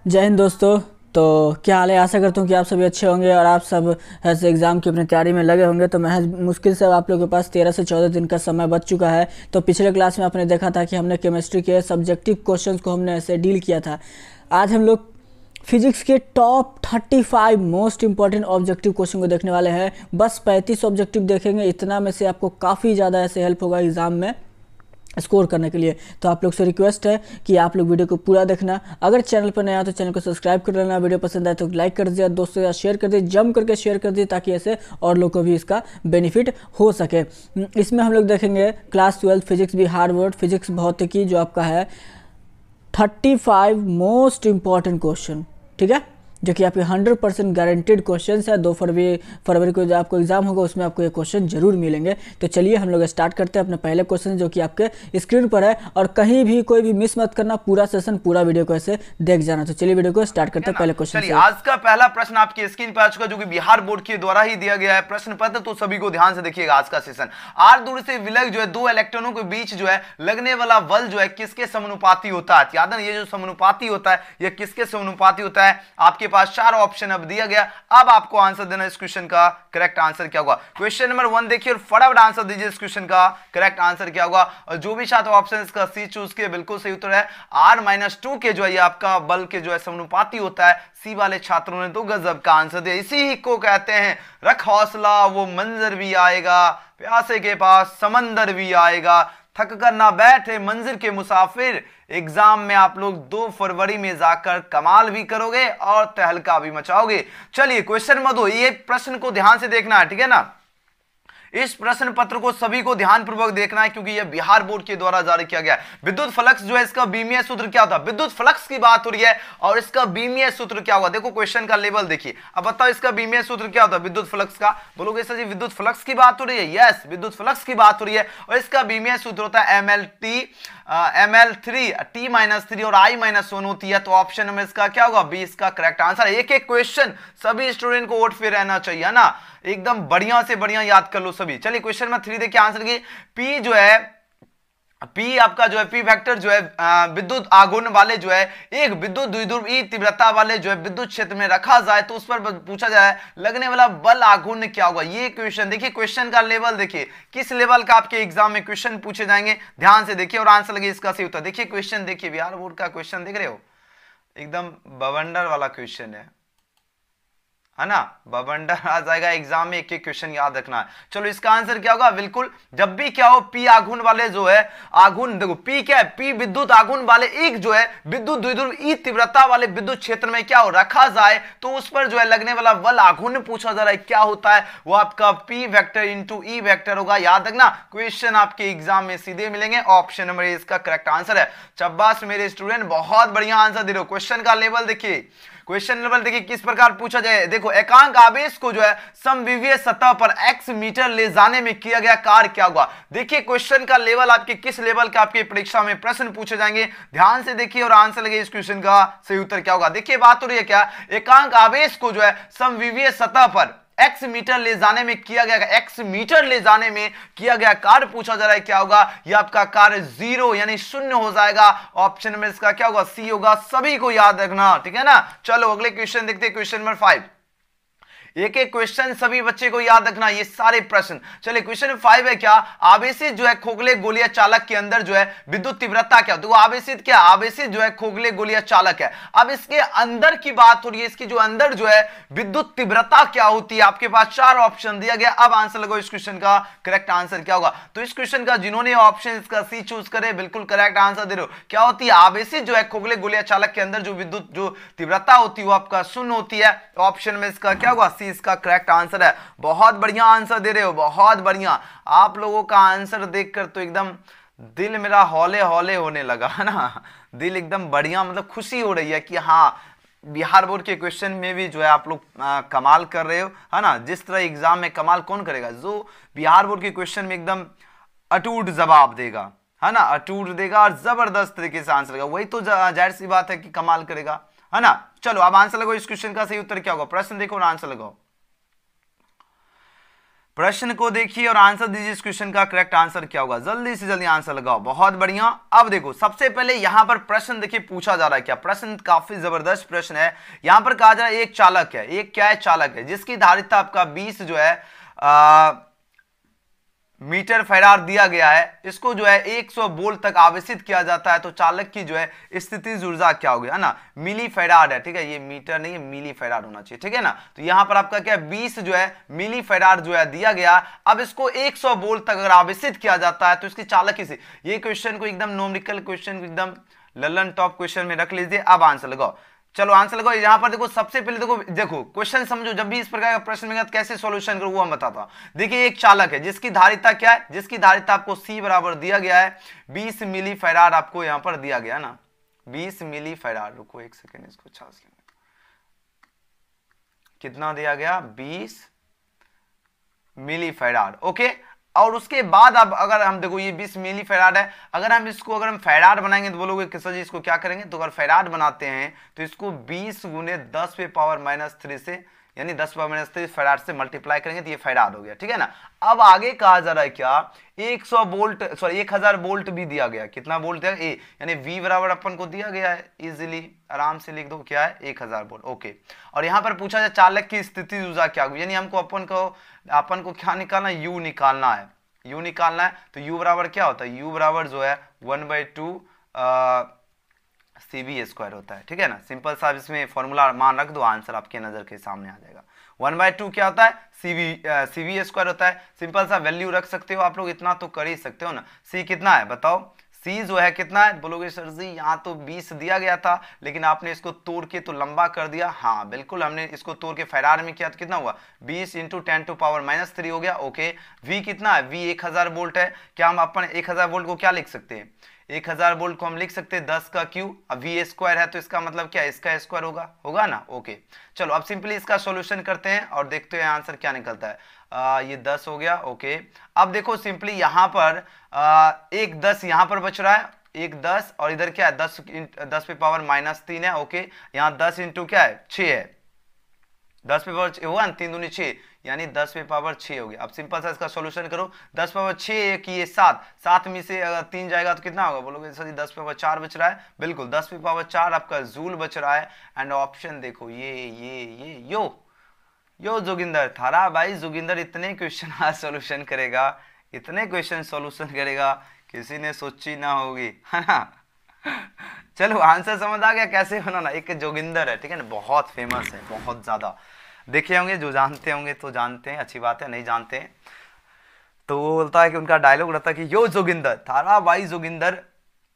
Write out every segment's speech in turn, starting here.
जय हिंद दोस्तों। तो क्या हाल है। आशा करता हूँ कि आप सभी अच्छे होंगे और आप सब ऐसे एग्ज़ाम की अपनी तैयारी में लगे होंगे। तो महज मुश्किल से आप लोगों के पास 13 से 14 दिन का समय बच चुका है। तो पिछले क्लास में आपने देखा था कि हमने केमिस्ट्री के सब्जेक्टिव क्वेश्चंस को हमने ऐसे डील किया था। आज हम लोग फिजिक्स के top 35 most important objective question को देखने वाले हैं। बस 35 ऑब्जेक्टिव देखेंगे, इतना में से आपको काफ़ी ज़्यादा ऐसे हेल्प होगा एग्ज़ाम में स्कोर करने के लिए। तो आप लोग से रिक्वेस्ट है कि आप लोग वीडियो को पूरा देखना। अगर चैनल पर नया तो चैनल को सब्सक्राइब कर लेना। वीडियो पसंद आए तो लाइक कर दीजिए, दोस्तों के साथ शेयर कर दीजिए, जम करके शेयर कर दीजिए ताकि ऐसे और लोग को भी इसका बेनिफिट हो सके। इसमें हम लोग देखेंगे क्लास 12 फिजिक्स भी हार्ड वर्ड फिजिक्स भौतिकी जो आपका है 35 मोस्ट इंपॉर्टेंट क्वेश्चन, ठीक है, जो कि आपके 100% गारंटेड क्वेश्चन है। 2 फरवरी को जो आपको एग्जाम होगा उसमें आपको ये क्वेश्चन जरूर मिलेंगे। तो चलिए हम लोग स्टार्ट करते हैं अपने पहले क्वेश्चन जो कि आपके स्क्रीन पर है। और कहीं भी कोई भी मिस मत करना, पूरा सेशन पूरा वीडियो को ऐसे देख जाना। तो चलिए वीडियो को स्टार्ट करते हैं पहले क्वेश्चन चलिए से। आज का पहला प्रश्न आपकी स्क्रीन पर आ चुका, जो कि बिहार बोर्ड के द्वारा ही दिया गया है प्रश्न पत्र। तो सभी को ध्यान से देखिएगा आज का सेशन। आर दूरी से विलग जो है दो इलेक्ट्रॉनों के बीच जो है लगने वाला बल जो है किसके समानुपाती होता है। याद है, ये जो समानुपाती होता है ये किसके समानुपाती होता है। आपके पास 4 ऑप्शन अब दिया गया। अब आपको आंसर देना इस क्वेश्चन का करेक्ट आंसर क्या होगा। क्वेश्चन नंबर 1 देखिए और फटाफट आंसर दीजिए इस क्वेश्चन का करेक्ट आंसर क्या होगा। और जो भी छात्र ऑप्शन इसका सी चूज किए बिल्कुल सही उत्तर है। R-2 के जो है ये आपका बल के जो है समानुपाती होता है। सी वाले छात्रों ने तो गजब का आंसर दिया। इसी ही को कहते हैं रख हौसला वो मंजर भी आएगा, प्यासे के पास समंदर भी आएगा, थक कर ना बैठे मंजिल के मुसाफिर। एग्जाम में आप लोग 2 फरवरी में जाकर कमाल भी करोगे और तहलका भी मचाओगे। चलिए क्वेश्चन नंबर 2, ये प्रश्न को ध्यान से देखना है, ठीक है ना। इस प्रश्न पत्र को सभी को ध्यानपूर्वक देखना है क्योंकि यह बिहार बोर्ड के द्वारा जारी किया गया है। विद्युत फ्लक्स जो है इसका बीमीय सूत्र क्या होता है। विद्युत फ्लक्स की बात हो रही है और इसका बीमीय सूत्र क्या होगा। देखो क्वेश्चन का लेवल देखिए। अब बताओ इसका बीमीय सूत्र क्या होता है विद्युत फ्लक्स का। बोलोगे सर जी विद्युत फ्लक्स की बात हो रही है। यस, विद्युत फ्लक्स की बात हो रही है और इसका बीमीय सूत्र होता है ML3 T-3 और I-1 होती है। तो ऑप्शन नंबर इसका क्या होगा, बी इसका करेक्ट आंसर। एक एक क्वेश्चन सभी स्टूडेंट को वोट पे रहना चाहिए, है ना, एकदम बढ़िया से बढ़िया याद कर लो सभी। चलिए क्वेश्चन नंबर 3 देखिए आंसर की। पी जो है पी आपका जो है पी वेक्टर जो है विद्युत आघूर्ण वाले जो है एक विद्युत द्विध्रुव ई तीव्रता वाले जो है विद्युत क्षेत्र में रखा जाए तो उस पर पूछा जाए लगने वाला बल आघूर्ण क्या होगा। ये क्वेश्चन देखिए, क्वेश्चन का लेवल देखिए किस लेवल का आपके एग्जाम में क्वेश्चन पूछे जाएंगे। ध्यान से देखिए और आंसर लगे इसका सही उत्तर। देखिए क्वेश्चन देखिए, बिहार बोर्ड का क्वेश्चन देख रहे हो, एकदम बवंडर वाला क्वेश्चन है ना, बवंडर आ जाएगा एग्जाम में। एक एक क्वेश्चन याद रखना है। चलो इसका आंसर क्या होगा, बिल्कुल जब भी क्या हो पी आघूर्ण वाले जो है आघूर्ण, देखो पी क्या है, पी विद्युत आघूर्ण वाले एक जो है विद्युत द्विध्रुव ई तीव्रता वाले विद्युत क्षेत्र में क्या हो रखा जाए तो उस पर जो है लगने वाला बल आघूर्ण पूछा जा रहा है क्या होता है, वो आपका P vector into E vector होगा। याद रखना क्वेश्चन आपके एग्जाम में सीधे मिलेंगे। ऑप्शन नंबर ए इसका करेक्ट आंसर है। शाबाश मेरे स्टूडेंट, बहुत बढ़िया आंसर दे रहे हो। क्वेश्चन का लेवल देखिए, क्वेश्चन लेवल देखिए किस प्रकार पूछा जाए। देखो एकांक आवेश को जो है समविवीय सतह पर x मीटर ले जाने में किया गया कार्य क्या होगा। देखिए क्वेश्चन का लेवल आपके किस लेवल का आपके परीक्षा में प्रश्न पूछे जाएंगे। ध्यान से देखिए और आंसर लगे इस क्वेश्चन का सही उत्तर क्या होगा। देखिए बात हो रही है क्या, एकांक आवेश को जो है समविवीय सतह पर x मीटर ले जाने में किया गया, x मीटर ले जाने में किया गया कार्य पूछा जा रहा है क्या होगा। यह आपका कार्य 0 यानी 0 हो जाएगा। ऑप्शन में इसका क्या होगा, सी होगा। सभी को याद रखना, ठीक है ना। चलो अगले क्वेश्चन देखते हैं, क्वेश्चन नंबर 5। एक एक क्वेश्चन सभी बच्चे को याद रखना, ये सारे प्रश्न। चलिए क्वेश्चन 5 है क्या, आवेशित जो है खोखले गोलीय चालक के अंदर जो है विद्युत तीव्रता क्या होती है। आवेशित क्या, आवेशित जो है खोखले गोलीय चालक है। अब इसके अंदर की बात हो रही है, इसकी जो अंदर जो है विद्युत तीव्रता क्या होती है। आपके पास 4 ऑप्शन दिया गया। अब आंसर लगाओ इस क्वेश्चन का करेक्ट आंसर क्या होगा। तो इस क्वेश्चन का जिन्होंने ऑप्शन इसका सी चूज करे बिल्कुल करेक्ट आंसर दे रहे हो। क्या होती है, आवेशित जो है खोखले गोलीय चालक के अंदर जो विद्युत जो तीव्रता होती है वो आपका 0 होती है। ऑप्शन में इसका क्या होगा, इसका करेक्ट आंसर है। बहुत बढ़िया आंसर दे रहे हो, बहुत बढ़िया। आप लोगों का आंसर देखकर तो एकदम दिल मेरा हौले हौले होने लगा, है ना, दिल एकदम बढ़िया, मतलब खुशी हो रही है कि हाँ बिहार बोर्ड के क्वेश्चन में भी जो है आप लोग कमाल कर रहे हो, है ना। जिस तरह एग्जाम में कमाल कौन करेगा, जो बिहार बोर्ड के क्वेश्चन में एकदम अटूट जवाब देगा, है ना, अटूट देगा और जबरदस्त तरीके से आंसर देगा, वही तो जाहिर सी बात है कि कमाल करेगा, है ना। चलो अब आंसर लगाओ इस क्वेश्चन का सही उत्तर क्या होगा। प्रश्न देखो और आंसर लगाओ। प्रश्न को देखिए और आंसर दीजिए इस क्वेश्चन का करेक्ट आंसर क्या होगा, जल्दी से जल्दी आंसर लगाओ। बहुत बढ़िया। अब देखो सबसे पहले यहां पर प्रश्न देखिए पूछा जा रहा है क्या, प्रश्न काफी जबरदस्त प्रश्न है। यहां पर कहा जा रहा है एक चालक है, एक क्या है, चालक है, जिसकी धारिता आपका 20 जो है मीटर फैराड दिया गया है, इसको जो है 100 वोल्ट तक आवेशित किया जाता है, तो चालक की जो है स्थितिज ऊर्जा क्या होगी, है ना, मिली फैराड है, ठीक है, ये मीटर नहीं है, मिली फैराड होना चाहिए, ठीक है ना। तो यहां पर आपका क्या है 20 जो है मिली फैराड जो है दिया गया। अब इसको 100 वोल्ट तक अगर आवेशित किया जाता है तो इसकी चालक की, ये क्वेश्चन को एकदम न्यूमेरिकल क्वेश्चन को एकदम ललन टॉप क्वेश्चन में रख लीजिए। अब आंसर लगाओ, चलो आंसर लगाओ। यहां पर देखो सबसे पहले देखो क्वेश्चन समझो, जब भी इस प्रकार का प्रश्न मिलेगा कैसे सॉल्यूशन करो वो हम बताता हूं। देखिए एक चालक है जिसकी धारिता क्या है, जिसकी धारिता आपको C बराबर दिया गया है 20 मिली फैराड आपको यहां पर दिया गया ना, 20 मिली फैराड। रुको एक सेकेंड, इसको छास लेंगे, कितना दिया गया 20 मिली फैराड, ओके। और उसके बाद अब अगर हम देखो ये 20 मिली फैराड है, अगर हम इसको अगर हम फैराड बनाएंगे तो बोलोगे कि सर जी इसको क्या करेंगे, तो अगर फैराड बनाते हैं तो इसको 20 गुने 10 पे पावर माइनस 3 से, यानी 10 पावर माइनस 3 फैराड से मल्टीप्लाई करेंगे तो ये फैराड हो गया, ठीक है ना। अब आगे कहा जा रहा है क्या 100 वोल्ट, सॉरी 1000 वोल्ट भी दिया गया, कितना वोल्ट दिया, ए यानी V बराबर अपन को दिया गया है, इजीली आराम से लिख दो क्या है 1000 वोल्ट, ओके। और यहां पर पूछा जाए चालक की स्थिति ऊर्जा क्या होगी, यानी हमको अपन को क्या निकालना है, U निकालना है, U निकालना है। तो U बराबर क्या होता है, U बराबर जो है 1/2 CV स्क्वायर होता है, ठीक है ना। सिंपल सा इसमें फॉर्मूला मान रख दो, आंसर आपके नजर के सामने आ जाएगा। 1/2 क्या होता है, CV स्क्वायर होता है। सिंपल सा वैल्यू रख सकते हो आप लोग, इतना तो कर ही सकते हो ना। C कितना है बताओ, C जो है कितना है, बोलोगे सर जी यहाँ तो 20 दिया गया था लेकिन आपने इसको तोड़ के तो लंबा कर दिया। हाँ बिल्कुल, हमने इसको तोड़ के फैराड में किया तो कितना हुआ 20 इंटू 10 टू पावर माइनस 3 हो गया, ओके। V कितना है, V 1000 वोल्ट है। क्या हम अपन 1000 वोल्ट को क्या लिख सकते हैं, 1000 वोल्ट को हम लिख सकते हैं 10 का क्यू, अब V स्क्वायर है तो इसका मतलब क्या है, इसका स्क्वायर होगा ना, ओके। चलो अब सिंपली इसका सॉल्यूशन करते हैं और देखते हैं आंसर क्या निकलता है। ये 10 हो गया, ओके। अब देखो सिंपली यहां पर एक 10 यहां पर बच रहा है, एक 10 और इधर क्या है 10 पे पावर माइनस 3 है, ओके। यहाँ 10 इंटू क्या है 6 है, 10 पे पावर हुआ ना, 3 दूनी 6 यानी 10 पे पावर 6 हो गया। अब सिंपल सा इसका सॉल्यूशन करो, 10 पावर 6 की ये 7 में से अगर 3 जाएगा तो कितना होगा, बोलोगे सर 10 पे पावर 4 बच रहा है, बिल्कुल 10 पे पावर 4 आपका जूल बच रहा है। एंड ऑप्शन देखो ये यो जोगिंदर थारा भाई, जोगिंदर इतने क्वेश्चन आज सॉल्यूशन करेगा, इतने क्वेश्चन सॉल्यूशन करेगा किसी ने सोची ना होगी, है ना। चलो आंसर समझ आ गया कैसे बनाना। एक जोगिंदर है, ठीक है ना, बहुत फेमस है, बहुत ज्यादा देखे होंगे, जो जानते होंगे तो जानते हैं, अच्छी बात है, नहीं जानते हैं तो वो बोलता है कि उनका डायलॉग रहता है कि यो जोगिंदर थारा भाई, जोगिंदर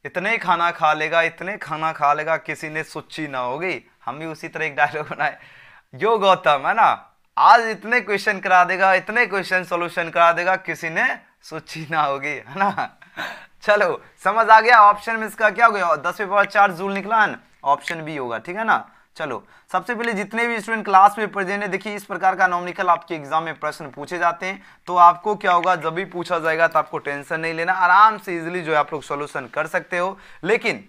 इतने खाना खा लेगा, इतने खाना खा लेगा किसी ने सोची ना होगी। हम भी उसी तरह एक डायलॉग बनाए, यो गौतम है ना आज इतने क्वेश्चन करा देगा, इतने क्वेश्चन सॉल्यूशन करा देगा किसी ने सोची ना होगी, है ना। चलो समझ आ गया, ऑप्शन में इसका क्या हो गया 10 पे पावर 4 जूल निकला है, ऑप्शन बी होगा, ठीक है ना। चलो सबसे पहले जितने भी स्टूडेंट क्लास में प्रेजेंट है, देखिए इस प्रकार का न्यूमेरिकल आपके एग्जाम में प्रश्न पूछे जाते हैं, तो आपको क्या होगा जब भी पूछा जाएगा तो आपको टेंशन नहीं लेना, आराम से इजीली जो है आप लोग सॉल्यूशन कर सकते हो। लेकिन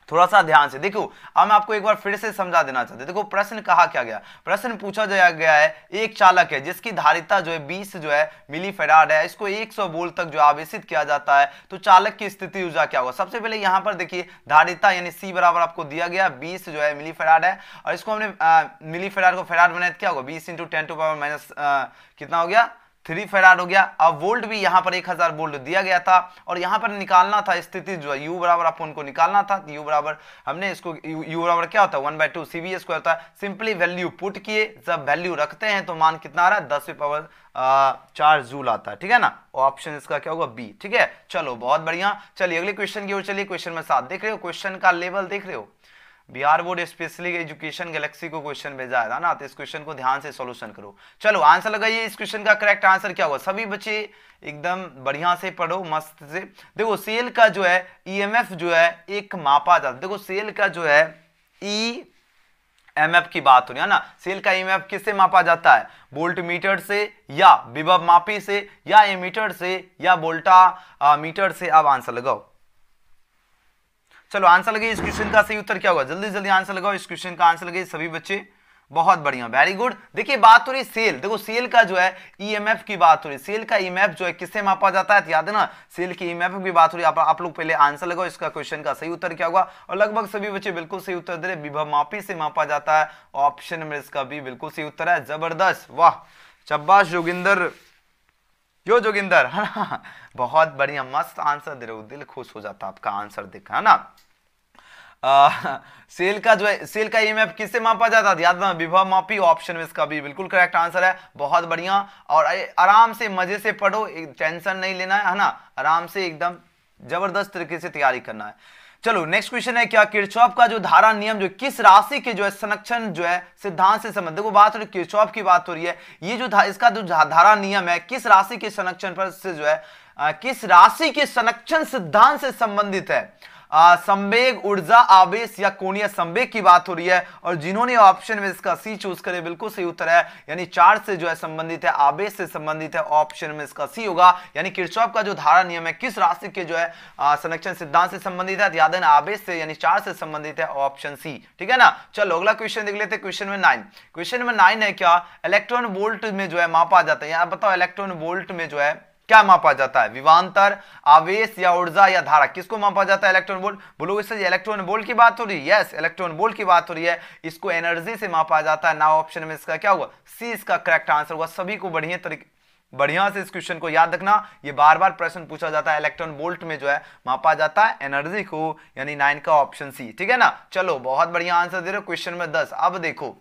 थोड़ा सा ध्यान से देखो, अब मैं आपको एक बार फिर से समझा देना चाहते हैं। देखो प्रश्न कहा क्या गया, प्रश्न पूछा गया है एक चालक है जिसकी धारिता जो है 20 जो है मिली फैराड है, इसको 100 वोल्ट तक जो आवेशित किया जाता है, तो चालक की स्थिति ऊर्जा क्या होगा। सबसे पहले यहां पर देखिए धारिता यानी C बराबर आपको दिया गया 20 जो है मिली फैराड है, और इसको हमने मिली फैराड को फैराड बनाया क्या होगा 20 इंटू 10 टू पावर माइनस कितना हो गया 3 फैराड हो गया। अब वोल्ट भी यहाँ पर 1000 वोल्ट दिया गया था, और यहाँ पर निकालना था स्थिति जो है U बराबर अपन को निकालना था, U बराबर हमने इसको U बराबर क्या होता है 1/2 CV स्क्वायर होता है। सिंपली वैल्यू पुट किए, जब वैल्यू रखते हैं तो मान कितना आ रहा है 10 पे पावर 4 जूल आता है, ठीक है ना। ऑप्शन इसका क्या होगा बी, ठीक है। चलो बहुत बढ़िया, चलिए अगले क्वेश्चन की ओर चलिए। क्वेश्चन में 7 देख रहे हो, क्वेश्चन का लेवल देख रहे हो, Bihar board specially education Galaxy को क्वेश्चन भेजा है ना, तो इस क्वेश्चन को ध्यान से सॉल्यूशन करो। चलो आंसर लगाइए, इस क्वेश्चन का करेक्ट आंसर क्या होगा। सभी बच्चे एकदम बढ़िया से पढ़ो, मस्त से। देखो सेल का जो है ईएमएफ जो है एक मापा जाता है। देखो सेल का जो है ईएमएफ की बात हो रही है ना, सेल का ईएमएफ किससे मापा जाता है, वोल्ट मीटर से या विभव मापी से या एमीटर से या वोल्टा मीटर से। अब आंसर लगाओ, चलो आंसर लगे। इस क्वेश्चन का सही उत्तर क्या होगा, जल्दी जल्दी आंसर लगाओ। इस क्वेश्चन का आंसर लगे सभी बच्चे, बहुत बढ़िया, वेरी गुड। देखिए बात हो रही सेल, देखो सेल का जो है ईएमएफ की बात हो रही है, सेल का ईएमएफ जो है किससे मापा जाता है, तो याद है ना सेल की ईएमएफ की बात हो रही है। आप लोग पहले आंसर लगाओ, इसका क्वेश्चन का सही उत्तर क्या होगा, और लगभग सभी बच्चे बिल्कुल सही उत्तर दे रहे, विभव मापी से मापा जाता है, ऑप्शन नंबर इसका भी बिल्कुल सही उत्तर है। जबरदस्त, वाह शाबाश जोगिंदर, यो जोगिंदर, है ना, बहुत बढ़िया, मस्त आंसर दे रहे हो, दिल खुश हो जाता आपका आंसर देख, है ना। सेल का जो है, सेल का ईएमएफ किससे मापा जाता है, याद ना विभव मापी, ऑप्शन में इसका भी बिल्कुल करेक्ट आंसर है। बहुत बढ़िया, और आराम से मजे से पढ़ो, टेंशन नहीं लेना है ना, आराम से एकदम जबरदस्त तरीके से तैयारी करना है। चलो नेक्स्ट क्वेश्चन है, क्या किरचॉफ का जो धारा नियम जो किस राशि के जो है संरक्षण जो है सिद्धांत से संबंधित, देखो बात हो रही किरचॉफ की बात हो रही है, ये जो इसका जो धारा नियम है किस राशि के संरक्षण पर से जो है किस राशि के संरक्षण सिद्धांत से संबंधित है, संवेग, ऊर्जा, आवेश या कोणीय संवेग की बात हो रही है। और जिन्होंने ऑप्शन में इसका सी चूज करे बिल्कुल सही उत्तर है, यानी चार्ज से जो है संबंधित है, आवेश से संबंधित है, ऑप्शन में इसका सी होगा। यानी किरचॉफ का जो धारा नियम है किस राशि के जो है संरक्षण सिद्धांत से संबंधित है, याद है ना आवेश से यानी चार्ज से संबंधित है, ऑप्शन सी, ठीक है ना। चलो अगला क्वेश्चन देख लेते हैं, क्वेश्चन नंबर 9। क्वेश्चन नंबर 9 है, क्या इलेक्ट्रॉन वोल्ट में जो है मापा जाता है, यहां बताओ इलेक्ट्रॉन वोल्ट में जो है क्या मापा जाता है, विभवांतर, आवेश या ऊर्जा या धारा, किसको मापा जाता है इलेक्ट्रॉन वोल्ट, बोलो इससे इलेक्ट्रॉन वोल्ट की बात हो रही है, यस इलेक्ट्रॉन वोल्ट की बात हो रही है, इसको एनर्जी से मापा जाता है ना, ऑप्शन में इसका क्या होगा, सी इसका करेक्ट आंसर होगा। सभी को बढ़िया से इस क्वेश्चन को याद रखना, ये बार बार प्रश्न पूछा जाता है, इलेक्ट्रॉन वोल्ट में जो है मापा जाता है एनर्जी को, यानी 9 का ऑप्शन सी, ठीक है ना। चलो बहुत बढ़िया आंसर दे रहे हो। क्वेश्चन नंबर 10, अब देखो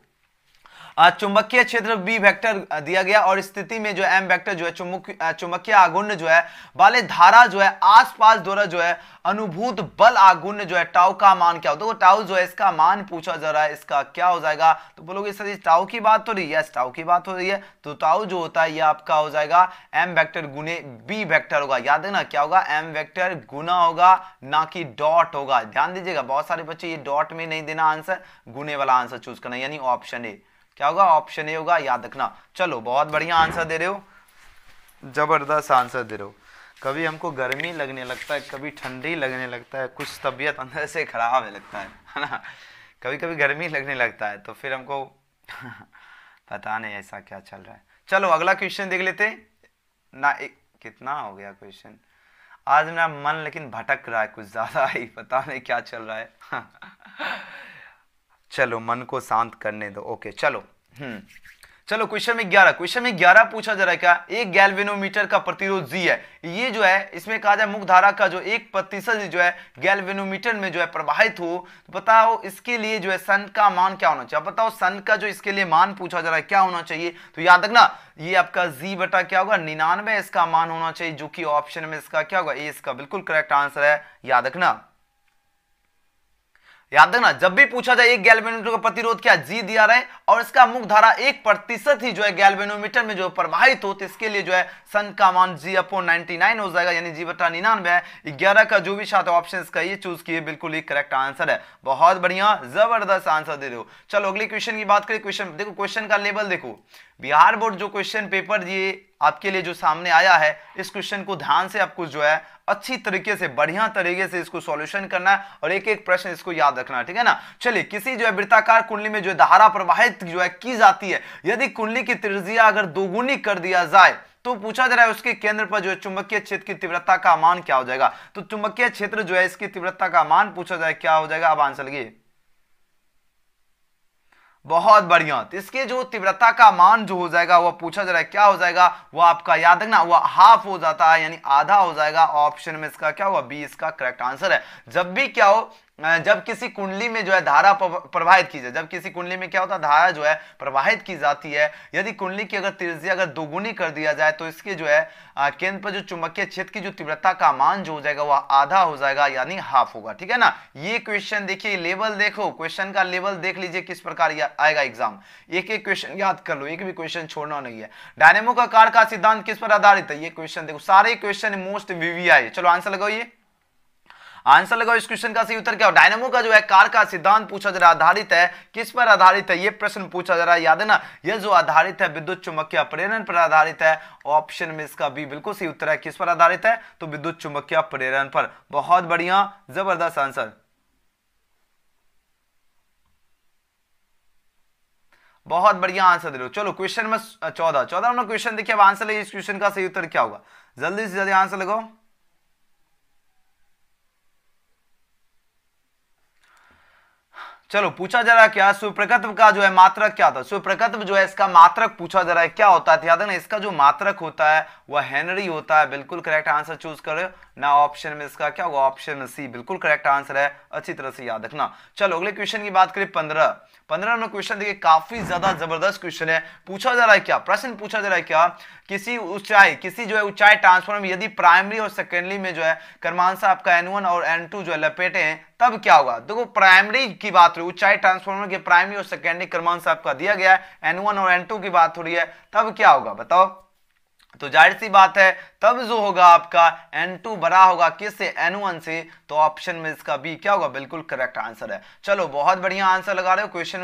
चुंबकीय क्षेत्र बी वेक्टर दिया गया और स्थिति में जो एम वेक्टर जो है चुंबकीय आघूर्ण जो है वाले धारा जो है आसपास द्वारा जो है अनुभूत बल आघूर्ण जो है टाउ का मान क्या होता है, तो टाउ जो है इसका मान पूछा जा रहा है, इसका क्या हो जाएगा, तो बोलोगे सर टाउ की बात हो रही है, यस टाउ की बात हो रही है, तो टाउ जो होता है ये आपका हो जाएगा एम वेक्टर गुने बी वेक्टर होगा, याद है ना क्या होगा, एम वेक्टर गुना होगा ना कि डॉट होगा। ध्यान दीजिएगा बहुत सारे बच्चे ये डॉट में नहीं देना आंसर, गुने वाला आंसर चूज करना, यानी ऑप्शन ए क्या होगा, ऑप्शन ए होगा, याद रखना। चलो बहुत बढ़िया आंसर दे रहे हो, जबरदस्त आंसर दे रहे हो। कभी हमको गर्मी लगने लगता है, कभी ठंडी लगने लगता है, कुछ तबीयत अंदर से खराब है लगता है ना, कभी कभी गर्मी लगने लगता है तो फिर हमको पता नहीं ऐसा क्या चल रहा है। चलो अगला क्वेश्चन देख लेते ना, कितना हो गया क्वेश्चन, आज मेरा मन लेकिन भटक रहा है कुछ ज्यादा ही, पता नहीं क्या चल रहा है चलो मन को शांत करने दो, ओके चलो चलो क्वेश्चन में 11, क्वेश्चन में 11 पूछा जा रहा है, क्या एक गैल्वेनोमीटर का प्रतिरोध जी है, ये जो है इसमें कहा जाए मुख्य धारा का जो 1% जो है गैल्वेनोमीटर में जो है प्रवाहित हो, तो बताओ इसके लिए जो है सन का मान क्या होना चाहिए, बताओ सन का जो इसके लिए मान पूछा जा रहा है क्या होना चाहिए, तो याद रखना ये आपका जी बटा क्या होगा 99 इसका मान होना चाहिए, जो कि ऑप्शन में इसका क्या होगा, ए इसका बिल्कुल करेक्ट आंसर है, याद रखना। याद रखना जब भी पूछा जाए एक गैल्वेनोमीटर का प्रतिरोध क्या जी दिया रहे और इसका मुख्य धारा 1% ही जो है गैल्वेनोमीटर में जो प्रवाहित हो, तो इसके लिए जो है सन का मान जी अपॉन 99 हो जाएगा, यानी जी बटा 99 है। 11 का जो भी साथ ऑप्शन का ये चूज किए बिल्कुल ही करेक्ट आंसर है, बहुत बढ़िया जबरदस्त आंसर दे रहे हो। चलो अगले क्वेश्चन की बात करें, क्वेश्चन देखो, क्वेश्चन का लेवल देखो, बिहार बोर्ड जो क्वेश्चन पेपर ये आपके लिए जो सामने आया है, इस क्वेश्चन को ध्यान से आपको जो है अच्छी तरीके से बढ़िया तरीके से इसको सॉल्यूशन करना है और एक एक प्रश्न इसको याद रखना है, ठीक है ना। चलिए किसी जो है वृत्ताकार कुंडली में जो है धारा प्रवाहित जो है की जाती है, यदि कुंडली की त्रिज्या अगर दोगुनी कर दिया जाए तो पूछा जा रहा है उसके केंद्र पर जो है चुंबकीय क्षेत्र की तीव्रता का मान क्या हो जाएगा, तो चुंबकीय क्षेत्र जो है इसकी तीव्रता का मान पूछा जाए क्या हो जाएगा, अब आंसर लगे बहुत बढ़िया, तो इसके जो तीव्रता का मान जो हो जाएगा वो पूछा जा रहा है क्या हो जाएगा, वो आपका याद रखना वो हाफ हो जाता है, यानी आधा हो जाएगा, ऑप्शन में इसका क्या होगा, बी इसका करेक्ट आंसर है। जब भी क्या हो, जब किसी कुंडली में जो है धारा प्रवाहित की जाए, जब किसी कुंडली में क्या होता है धारा जो है प्रवाहित की जाती है, यदि कुंडली की अगर त्रिज्या अगर दोगुनी कर दिया जाए तो इसके जो है केंद्र पर जो चुंबकीय क्षेत्र की जो तीव्रता का मान जो हो जाएगा वह आधा हो जाएगा, यानी हाफ होगा, ठीक है ना। ये क्वेश्चन देखिए, लेवल देखो, क्वेश्चन का लेवल देख लीजिए किस प्रकार आएगा एग्जाम, एक एक क्वेश्चन याद कर लो, एक भी क्वेश्चन छोड़ना नहीं है। डायनेमो का कार्य का सिद्धांत किस पर आधारित है, ये क्वेश्चन देखो, सारे क्वेश्चन मोस्ट वीवीआई, चलो आंसर लगाओ, ये आंसर लगाओ इस क्वेश्चन का सही उत्तर क्या हो, डायनेमो का जो है कार्य का सिद्धांत पूछा जा रहा है आधारित है किस पर आधारित है, ये प्रश्न पूछा जा रहा है, याद है ना, ये जो आधारित है विद्युत चुंबकीय प्रेरण पर आधारित है, ऑप्शन में इसका भी बिल्कुल सही उत्तर है, किस पर आधारित है, तो विद्युत चुंबकीय प्रेरण पर, बहुत बढ़िया जबरदस्त आंसर। बहुत बढ़िया आंसर दे रहे हो। चलो क्वेश्चन में 14 नंबर क्वेश्चन देखिए, अब आंसर लगे इस क्वेश्चन का सही उत्तर क्या होगा, जल्दी से जल्दी आंसर लगाओ। चलो पूछा जा रहा है क्या, सुप्रकत्व का जो है मात्रक क्या था, सुप्रकत्व जो है इसका मात्रक पूछा जा रहा है क्या होता है, याद है ना, इसका जो मात्रक होता है वह हेनरी होता है। बिल्कुल करेक्ट आंसर चूज कर रहे हो ना, ऑप्शन में इसका क्या होगा, ऑप्शन में सी बिल्कुल करेक्ट आंसर है, अच्छी तरह से याद रखना। चलो अगले क्वेश्चन की बात करें 15 नंबर क्वेश्चन देखिए, काफी ज्यादा जबरदस्त क्वेश्चन है। पूछा जा रहा है क्या, प्रश्न पूछा जा रहा है क्या, किसी जो है ऊंचाई ट्रांसफॉर्म में यदि प्राइमरी और सेकेंडरी में जो है क्रमांशः आपका n1 और n2 जो है लपेटे हैं तब क्या होगा। देखो प्राइमरी की बात हो रही है, ऊंचाई ट्रांसफॉर्मर के प्राइमरी और सेकेंडरी क्रमांश आपका दिया गया है, n1 और n2 की बात हो रही है, तब क्या होगा बताओ। तो जाहिर सी बात है तब जो होगा आपका n2 बड़ा होगा किससे, n1 से, तो ऑप्शन में इसका बी क्या होगा, बिल्कुल करेक्ट आंसर है। चलो बहुत बढ़िया आंसर लगा रहे हो। क्वेश्चन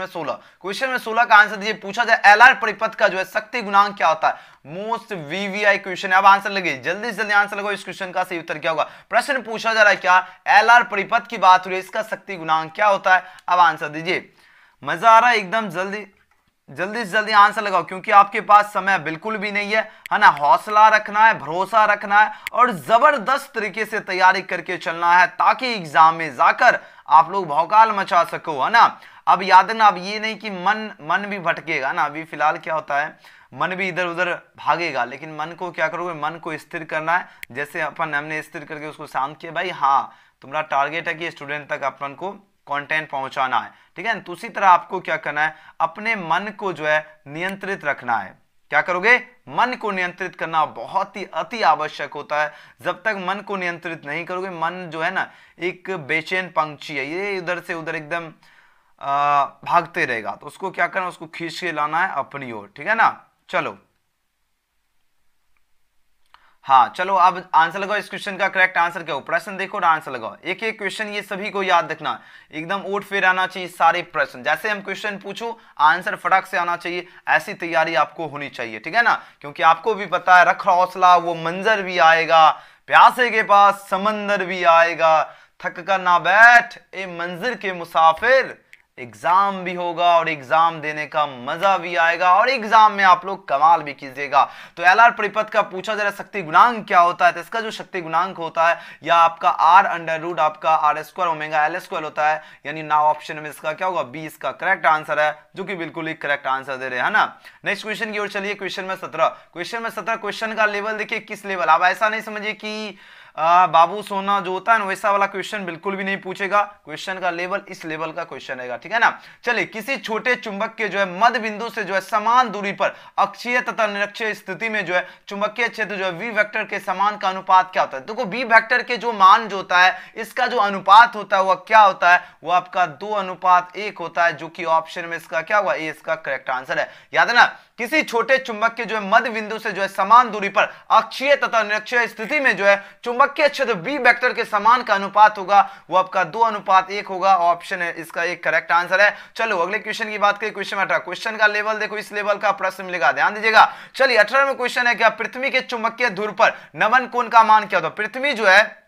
में 16 का आंसर दीजिए, पूछा जाए एलआर परिपथ का जो है शक्ति गुणांक क्या होता है, मोस्ट वीवीआई क्वेश्चन है। अब आंसर लगे, जल्दी से जल्दी आंसर लगाओ, इस क्वेश्चन का सही उत्तर क्या होगा। प्रश्न पूछा जा रहा है क्या, एलआर परिपथ की बात हो रही है, इसका शक्ति गुणांक क्या होता है। अब आंसर दीजिए, मजा आ रहा है एकदम, जल्दी से जल्दी आंसर लगाओ, क्योंकि आपके पास समय बिल्कुल भी नहीं है ना, हौसला रखना है, भरोसा रखना है और जबरदस्त तरीके से तैयारी करके चलना है, ताकि एग्जाम में जाकर आप लोग भौकाल मचा सको, है ना। अब याद रखना, अब ये नहीं कि मन भी भटकेगा ना, अभी फिलहाल क्या होता है, मन भी इधर उधर भागेगा, लेकिन मन को क्या करोगे, मन को स्थिर करना है, जैसे हमने स्थिर करके उसको शांत किया, भाई हाँ तुम्हारा टारगेट है कि स्टूडेंट तक अपन को कंटेंट पहुंचाना है, ठीक है। तो उसी तरह आपको क्या करना है, अपने मन को जो है नियंत्रित रखना है। क्या करोगे, मन को नियंत्रित करना बहुत ही अति आवश्यक होता है। जब तक मन को नियंत्रित नहीं करोगे, मन जो है ना एक बेचैन पंछी है, ये इधर से उधर एकदम भागते रहेगा, तो उसको क्या करना, उसको खींच के लाना है अपनी ओर, ठीक है ना। चलो हाँ, चलो अब आंसर लगाओ, इस क्वेश्चन का करेक्ट आंसर क्या हो, प्रश्न देखो और आंसर लगाओ। एक एक क्वेश्चन ये सभी को याद रखना, एकदम ओट फेर आना चाहिए सारे प्रश्न, जैसे हम क्वेश्चन पूछो आंसर फटाक से आना चाहिए, ऐसी तैयारी आपको होनी चाहिए, ठीक है ना। क्योंकि आपको भी पता है, रख हौसला, वो मंजर भी आएगा, प्यासे के पास समंदर भी आएगा, थक कर ना बैठ ए मंजिल के मुसाफिर, एग्जाम भी होगा और एग्जाम देने का मजा भी आएगा और एग्जाम में आप लोग कमाल भी कीजिएगा। तो एलआर परिपथ का पूछा जा रहा है शक्ति गुणांक क्या होता है, तो इसका जो शक्ति गुणांक होता है या आपका आर अंडर रूट आपका R square omega L square होता है, यानी ना ऑप्शन में इसका क्या होगा, बी इसका करेक्ट आंसर है, जो कि बिल्कुल ही करेक्ट आंसर दे रहे हैं, है ना। नेक्स्ट क्वेश्चन की ओर चलिए, क्वेश्चन में 17 क्वेश्चन का लेवल देखिए किस लेवल, आप ऐसा नहीं समझिए कि बाबू सोना जो होता है ना वैसा वाला क्वेश्चन बिल्कुल भी नहीं पूछेगा, क्वेश्चन का लेवल इस लेवल का क्वेश्चन रहेगा, ठीक है ना। चलिए, किसी छोटे चुंबक के जो है मध्य बिंदु से जो है समान दूरी पर अक्षीय तथा निरक्षीय स्थिति में जो है चुंबकीय क्षेत्र जो है वी वेक्टर के समान का अनुपात क्या होता है। देखो वी वेक्टर के जो मान जो होता है इसका जो अनुपात होता है वह क्या होता है, वो आपका 2:1 होता है, जो कि ऑप्शन में इसका क्या हुआ, ए इसका करेक्ट आंसर है। याद है ना, किसी छोटे चुंबक के जो है मध्य बिंदु से जो है समान दूरी पर अक्षीय तथा निरक्षीय स्थिति में जो है चुंबकीय क्षेत्र बी वेक्टर के समान का अनुपात होगा, वो आपका 2:1 होगा, ऑप्शन है इसका एक करेक्ट आंसर है। चलो अगले क्वेश्चन की बात करें, क्वेश्चन 18, क्वेश्चन का लेवल देखो, इस लेवल का प्रश्न मिलेगा, ध्यान दीजिएगा। चलिए 18 में क्वेश्चन है क्या, पृथ्वी के चुंबकीय ध्रुव पर नमन कोण का मान क्या होता है। पृथ्वी जो है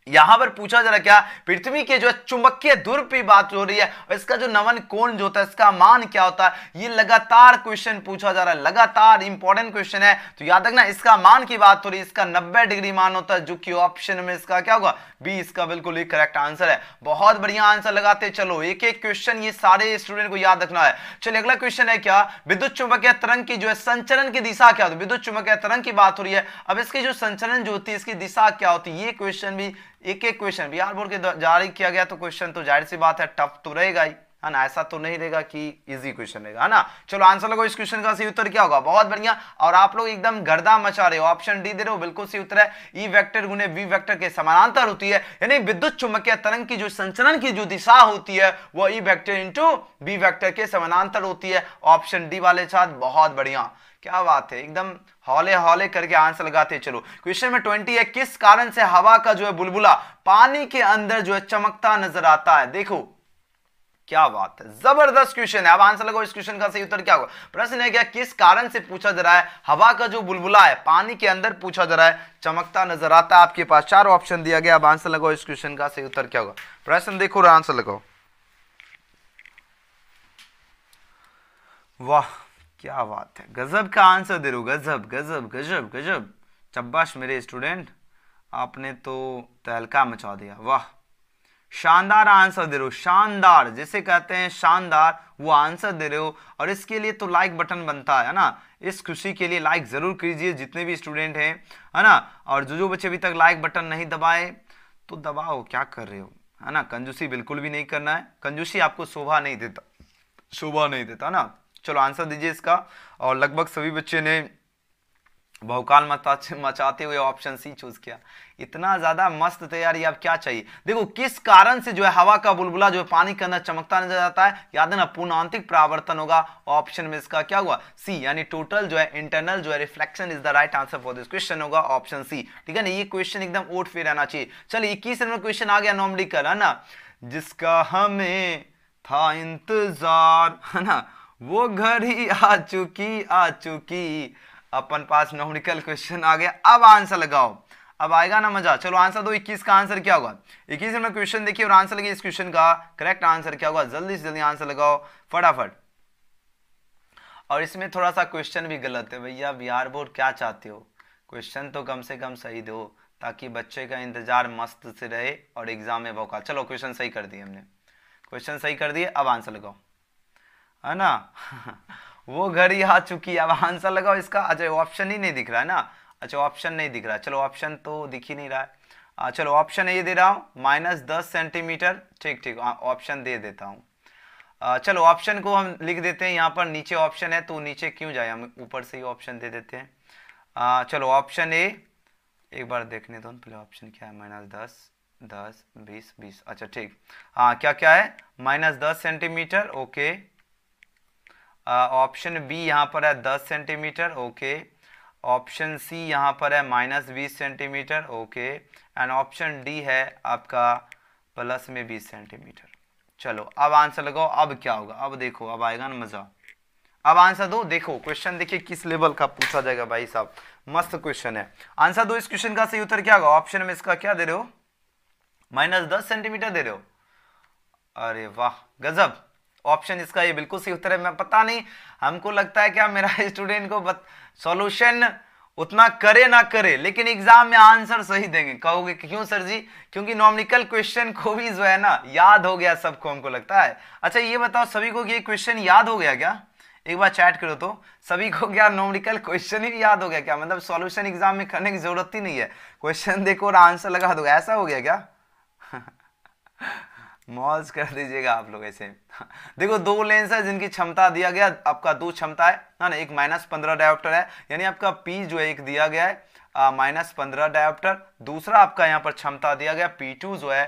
यहां पर पूछा जा रहा है क्या, पृथ्वी के जो चुंबकीय ध्रुव की बात हो रही है और इसका जो नमन कोण जो होता है इसका मान क्या होता है, ये लगातार क्वेश्चन पूछा जा रहा है, लगातार इंपॉर्टेंट क्वेश्चन है। तो याद रखना, इसका मान की बात हो रही है, इसका 90 डिग्री मान होता है, जो कि ऑप्शन में इसका क्या होगा, बी इसका बिल्कुल ही करेक्ट आंसर है। बहुत बढ़िया आंसर लगाते चलो, एक एक क्वेश्चन ये सारे स्टूडेंट को याद रखना है। चलिए अगला क्वेश्चन है क्या, विद्युत चुंबकीय तरंग की जो है संचरण की दिशा क्या होती है। विद्युत चुंबकीय तरंग की बात हो रही है, अब इसकी जो संचरण जो होती है इसकी दिशा क्या होती है, ये क्वेश्चन भी एक एक क्वेश्चन बिहार बोर्ड के जारी किया गया, तो क्वेश्चन तो जाहिर सी बात है टफ तो रहेगा ही, है ना, ऐसा तो नहीं रहेगा कि इजी क्वेश्चन रहेगा, है ना। चलो आंसर लगो, इस क्वेश्चन का सही उत्तर क्या होगा, बहुत बढ़िया, और आप लोग एकदम गर्दा मचा रहे हो, ऑप्शन डी दे रहे हो, बिल्कुल सही उत्तर है, ई वेक्टर गुने वी वेक्टर के समानांतर होती है, यानी विद्युत चुंबकीय तरंग की जो संचरण की जो दिशा होती है वो E vector into V vector के समानांतर होती है, ऑप्शन डी वाले छात्र, बहुत बढ़िया, क्या बात है, एकदम हौले हौले करके आंसर लगाते चलो। क्वेश्चन में 20 है, किस कारण से हवा का जो है बुलबुला पानी के अंदर जो है चमकता नजर आता है। देखो क्या बात है, जबरदस्त क्वेश्चन है। अब आंसर लगाओ, इस क्वेश्चन का सही उत्तर क्या होगा। प्रश्न है क्या, किस कारण से पूछा जा रहा है हवा का जो बुलबुला है पानी के अंदर पूछा जा रहा है चमकता नजर आता है। आपके पास 4 ऑप्शन दिया गया, अब आंसर लगाओ, इस क्वेश्चन का सही उत्तर क्या होगा। प्रश्न देखो और आंसर लगाओ। वाह क्या बात है, गजब का आंसर दे रहे हो, गजब गजब गजब गजब, चब्बाश मेरे स्टूडेंट, आपने तो तहलका मचा दिया, वाह शानदार आंसर दे रहे हो, शानदार जिसे कहते हैं शानदार, वो आंसर दे रहे हो। और इसके लिए तो लाइक बटन बनता है ना, इस खुशी के लिए लाइक जरूर कीजिए जितने भी स्टूडेंट हैं, है ना। और जो बच्चे अभी तक लाइक बटन नहीं दबाए तो दबाओ, क्या कर रहे हो, है ना। कंजूसी बिल्कुल भी नहीं करना है, कंजूसी आपको शोभा नहीं देता, शोभा नहीं देता ना। चलो आंसर दीजिए इसका। और लगभग सभी बच्चे ने भौकाल मचाते हुए ऑप्शन सी चूज किया। इतना ज्यादा मस्त तैयारी, अब क्या चाहिए। देखो किस कारण से जो है हवा का बुलबुला जो है पानी के अंदर चमकता नजर आता है, याद है ना, पूर्णांतिक परावर्तन होगा। ऑप्शन में इसका क्या हुआ, सी, यानी टोटल जो है इंटरनल जो है reflection is the right answer for this question, होगा ऑप्शन सी। ठीक है ना, ये क्वेश्चन एकदम ओट पे रहना चाहिए। चलिए 21 नंबर क्वेश्चन आ गया नॉर्मलिकल, है ना। जिसका हमें था इंतजार, है ना, वो घड़ी आ चुकी, अपन पास न्यूमेरिकल क्वेश्चन आ गया। अब आंसर लगाओ, अब आएगा ना मजा। चलो आंसर दो, 21 का आंसर क्या होगा। 21 में क्वेश्चन देखिए और आंसर लगे, इस क्वेश्चन का करेक्ट आंसर क्या होगा, जल्दी से जल्दी आंसर लगाओ फटाफट। और इसमें थोड़ा सा क्वेश्चन भी गलत है भैया, बिहार बोर्ड क्या चाहते हो, क्वेश्चन तो कम से कम सही दो ताकि बच्चे का इंतजार मस्त से रहे और एग्जाम में भौकाल। चलो क्वेश्चन सही कर दिए हमने, क्वेश्चन सही कर दिए, अब आंसर लगाओ, है ना। वो घड़ी आ चुकी, अब आंसर लगाओ इसका। अच्छा ऑप्शन ही नहीं दिख रहा है ना, अच्छा ऑप्शन नहीं दिख रहा है, चलो ऑप्शन तो दिख ही नहीं रहा है। चलो ऑप्शन ये दे रहा हूँ -10 सेंटीमीटर, ठीक ठीक, ऑप्शन दे देता हूँ। चलो ऑप्शन को हम लिख देते हैं यहाँ पर, नीचे ऑप्शन है तो नीचे क्यों जाए, हम ऊपर से ही ऑप्शन दे देते हैं। चलो ऑप्शन ए एक बार देखने दो पहले, ऑप्शन क्या है, -10 10 20 20, अच्छा ठीक, हाँ क्या क्या है, -10 सेंटीमीटर, ओके। ऑप्शन बी यहाँ पर है 10 सेंटीमीटर, ओके। ऑप्शन सी यहाँ पर है -20 centimetre, okay. And option D है आपका प्लस में 20 सेंटीमीटर। चलो अब आंसर लगाओ, अब क्या होगा, अब देखो, अब आएगा ना मजा। अब आंसर दो, देखो क्वेश्चन देखिए किस लेवल का पूछा जाएगा भाई साहब, मस्त क्वेश्चन है। आंसर दो, इस क्वेश्चन का सही उत्तर क्या होगा। ऑप्शन में इसका क्या दे रहे हो, -10 सेंटीमीटर दे रहे हो, अरे वाह गजब, ऑप्शन इसका ये बिल्कुल सही उत्तर है। मैं पता नहीं, हमको लगता है क्या मेरा स्टूडेंट को सॉल्यूशन उतना करे ना करे लेकिन एग्जाम में आंसर सही देंगे। कहोगे कि क्यों सर जी, क्योंकि नॉमिकल क्वेश्चन को भी जो है ना याद हो गया सबको, हमको लगता है। अच्छा ये बताओ सभी को कि ये क्वेश्चन याद हो गया क्या, एक बार चैट करो तो, सभी को क्या नॉमिकल क्वेश्चन ही याद हो गया क्या, मतलब सॉल्यूशन एग्जाम में करने की जरूरत ही नहीं है, क्वेश्चन देखो और आंसर लगा दो, ऐसा हो गया क्या। मौज कर दीजिएगा आप लोग ऐसे। देखो दो लेंस है जिनकी क्षमता दिया गया, आपका दो क्षमता है ना, एक -15 डायोप्टर है, यानी आपका P जो है एक दिया गया है -15 डायोप्टर, दूसरा आपका यहाँ पर क्षमता दिया गया P2 जो है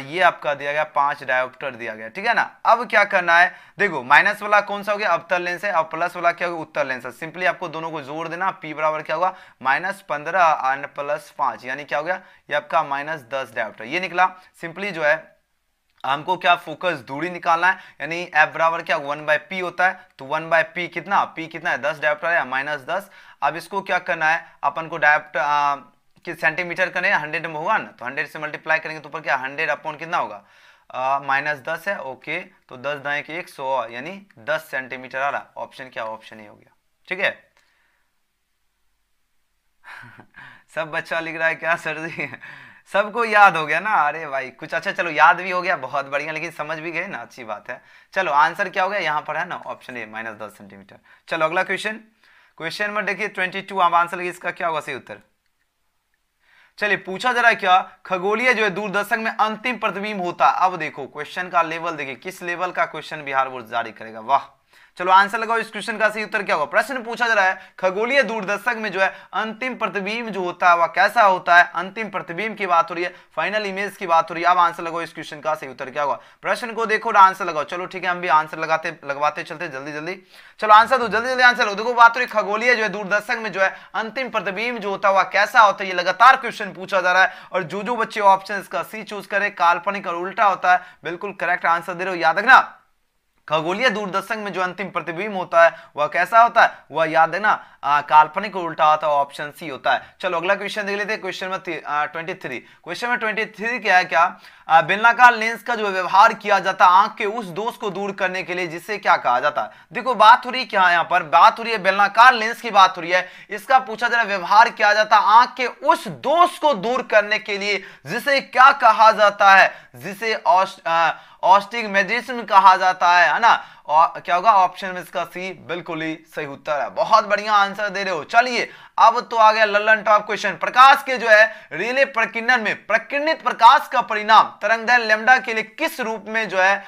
ये आपका दिया गया 5 डायोप्टर दिया गया, ठीक है ना। अब क्या करना है, देखो माइनस वाला कौन सा हो गया, अवतल लेंस है, और प्लस वाला क्या होगा, उत्तल लेंस है। सिंपली आपको दोनों को जोड़ देना, P बराबर क्या होगा, -15 और +5, यानी क्या हो गया, ये आपका -10 डायोप्टर, ये निकला। सिंपली जो है हमको क्या फोकस दूरी निकालना है, यानी F बराबर क्या 1/P होता है, तो 1/P कितना, P कितना है 10 डायोप्टर है, -10। अब इसको क्या करना है, अपन को डायोप्टर कि सेंटीमीटर करें 100 में होगा ना, तो 100 से मल्टीप्लाई करेंगे तो ऊपर क्या 100 अपॉन कितना होगा -10 है, ओके। तो 10 दाएं के 100, यानी 10 सेंटीमीटर आ रहा, ऑप्शन क्या, ऑप्शन ए हो गया, ठीक है। सब बच्चा लिख रहा है क्या सर जी, सबको याद हो गया ना, अरे भाई कुछ, अच्छा चलो याद भी हो गया, बहुत बढ़िया, लेकिन समझ भी गए ना, अच्छी बात है। चलो आंसर क्या हो गया, यहाँ पर है ना ऑप्शन ए -10 सेंटीमीटर। चलो अगला क्वेश्चन, क्वेश्चन में देखिए 22, अब आंसर लगे इसका क्या होगा सही उत्तर। चलिए पूछा जरा क्या, खगोलीय जो है दूरदर्शक में अंतिम प्रतिबिंब होता है। अब देखो क्वेश्चन का लेवल देखिए, किस लेवल का क्वेश्चन बिहार बोर्ड जारी करेगा, वाह। चलो आंसर लगाओ, इस क्वेश्चन का सही उत्तर क्या होगा। प्रश्न पूछा जा रहा है खगोलीय दूरदर्शक में जो है अंतिम प्रतिबिंब जो होता है वह कैसा होता है, अंतिम प्रतिबिंब की बात हो रही है, फाइनल इमेज की बात हो रही है। अब आंसर लगाओ, इस क्वेश्चन का सही उत्तर क्या होगा। प्रश्न को देखो और आंसर लगाओ। चलो ठीक है, हम भी आंसर लगवाते चलते जल्दी जल्दी। चलो आंसर दो, जल्दी जल्दी आंसर लो। देखो बात हो रही खगोलीय जो है दूरदर्शक में जो है अंतिम प्रतिबिंब जो होता है वह कैसा होता है, ये लगातार क्वेश्चन पूछा जा रहा है। और जो बच्चे ऑप्शन का सी चूज करे, काल्पनिक और उल्टा होता है, बिल्कुल करेक्ट आंसर दे रहे हो। याद रखना खगोलीय दूरदर्शन में जो अंतिम प्रतिबिंब होता है वह कैसा होता है, वह याद है ना, काल्पनिक उल्टा होता है, ऑप्शन सी होता है। चलो अगला क्वेश्चन देख लेते हैं। क्वेश्चन में 23, क्वेश्चन में 23 क्या है, क्या बेलनाकार लेंस का जो व्यवहार किया जाता है आंख के उस दोष को दूर करने के लिए, जिसे क्या कहा जाता है। देखो बात हो रही क्या है, यहाँ पर बात हो रही है बेलनाकार लेंस की बात हो रही है। इसका पूछा जा रहा है व्यवहार किया जाता है आंख के उस दोष को दूर करने के लिए, जिसे क्या कहा जाता है, जिसे ऑस्टिग्मेटिज्म कहा जाता है ना। और क्या होगा, ऑप्शन में इसका सी बिल्कुल ही सही उत्तर है। बहुत बढ़िया आंसर दे रहे हो। चलिए अब तो आ गया लल्लन टॉप क्वेश्चन। प्रकाश के जो है रिले प्रकीर्णन में प्रकीर्णित प्रकाश का परिणाम तरंगदैर्घ्य लैम्डा के लिए किस रूप में जो है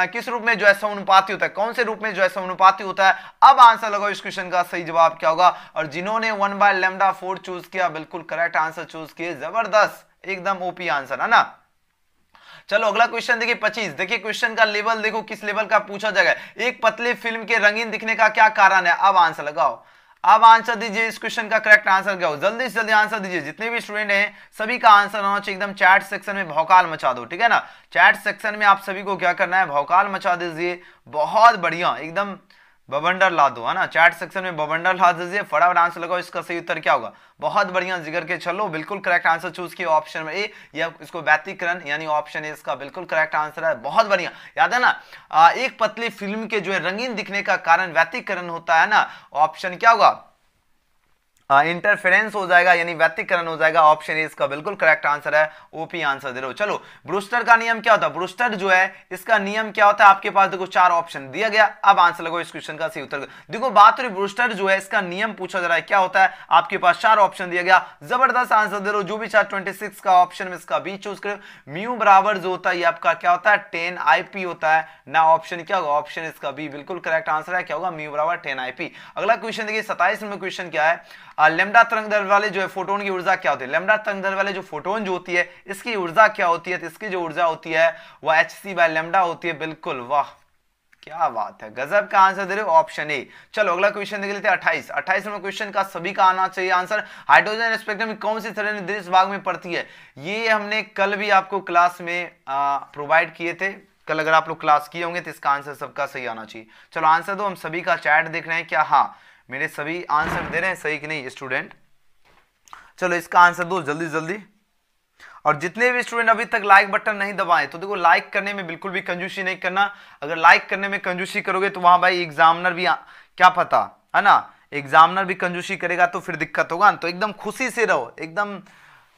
किस रूप में जो है समानुपाती होता है, कौन से रूप में जो है समानुपाती होता है। अब आंसर लगाओ इस क्वेश्चन का सही जवाब क्या होगा। और जिन्होंने 1/λ4 चूज किया बिल्कुल करेक्ट आंसर चूज किए, जबरदस्त, एकदम ओपी आंसर है ना। चलो अगला क्वेश्चन देखिए 25। देखिए क्वेश्चन का लेवल देखो किस लेवल का पूछा जाएगा। एक पतले फिल्म के रंगीन दिखने का क्या कारण है। अब आंसर लगाओ, अब आंसर दीजिए इस क्वेश्चन का करेक्ट आंसर क्या हो, जल्दी से जल्दी आंसर दीजिए। जितने भी स्टूडेंट हैं सभी का आंसर होना चाहिए एकदम। चैट सेक्शन में भौकाल मचा दो, ठीक है ना। चैट सेक्शन में आप सभी को क्या करना है, भौकाल मचा दीजिए। बहुत बढ़िया, एकदम बवंडर ला दो, है ना। चैट सेक्शन में बवंडर ला दीजिए, फटाफट आंसर लगाओ। इसका सही उत्तर क्या होगा, बहुत बढ़िया जिगर के चलो, बिल्कुल करेक्ट आंसर चूज किया ऑप्शन में ए, या इसको व्यतिकरण यानी ऑप्शन ए इसका बिल्कुल करेक्ट आंसर है। बहुत बढ़िया, याद है ना। एक पतली फिल्म के जो है रंगीन दिखने का कारण व्यतिकरण होता है ना। ऑप्शन क्या होगा, इंटरफेरेंस हो जाएगा यानी व्यतिकरण हो जाएगा। ऑप्शन ए इसका बिल्कुल करेक्ट आंसर है। ओपी आंसर दे रहे हो। चलो ब्रूस्टर का नियम क्या होता है, ब्रूस्टर जो है इसका नियम क्या होता है। आपके पास देखो 4 ऑप्शन दिया गया। अब आंसर लगो इस क्वेश्चन का सही उत्तर। देखो बात हो रही ब्रूस्टर जो है इसका नियम पूछा जा रहा है, क्या होता है। आपके पास 4 ऑप्शन दिया गया, जबरदस्त आंसर दे रहे हो। जो भी चाहे 26 का ऑप्शन में इसका बी चूज करो। म्यू बराबर जो होता है ये आपका क्या होता है, 10 IP होता है ना। ऑप्शन क्या होगा, ऑप्शन इसका बी बिल्कुल करेक्ट आंसर है। क्या होगा, म्यू बराबर 10 IP। अगला क्वेश्चन देखिए 27 नंबर क्वेश्चन क्या है। लैम्डा तरंगदैर्घ्य वाले जो है फोटोन की ऊर्जा क्या होती है। लैम्डा तरंगदैर्घ्य वाले जो फोटोन जो होती है इसकी ऊर्जा क्या होती है, तो इसकी जो ऊर्जा होती है वह hc/λ होती है। बिल्कुल, वाह क्या बात है, गजब का आंसर दे रहे हो, ऑप्शन ए। चलो अगला क्वेश्चन देख लेते हैं 28 नंबर क्वेश्चन का सभी का आना चाहिए आंसर। हाइड्रोजन स्पेक्ट्रम में कौन सी तरह निर्दिष्ट भाग में पड़ती है। ये हमने कल भी आपको क्लास में प्रोवाइड किए थे। कल अगर आप लोग क्लास किए होंगे तो इसका आंसर सबका सही आना चाहिए। चलो आंसर दो, हम सभी का चैट देख रहे हैं क्या, हाँ मेरे सभी आंसर दे रहे हैं सही कि नहीं स्टूडेंट। चलो इसका आंसर दो जल्दी जल्दी। और जितने भी स्टूडेंट अभी तक लाइक बटन नहीं दबाए तो देखो लाइक करने में बिल्कुल भी कंजूसी नहीं करना। अगर लाइक करने में कंजूसी करोगे तो वहां भाई एग्जामिनर भी क्या पता है ना, एग्जामिनर भी कंजूसी करेगा तो फिर दिक्कत होगा। तो एकदम खुशी से रहो, एकदम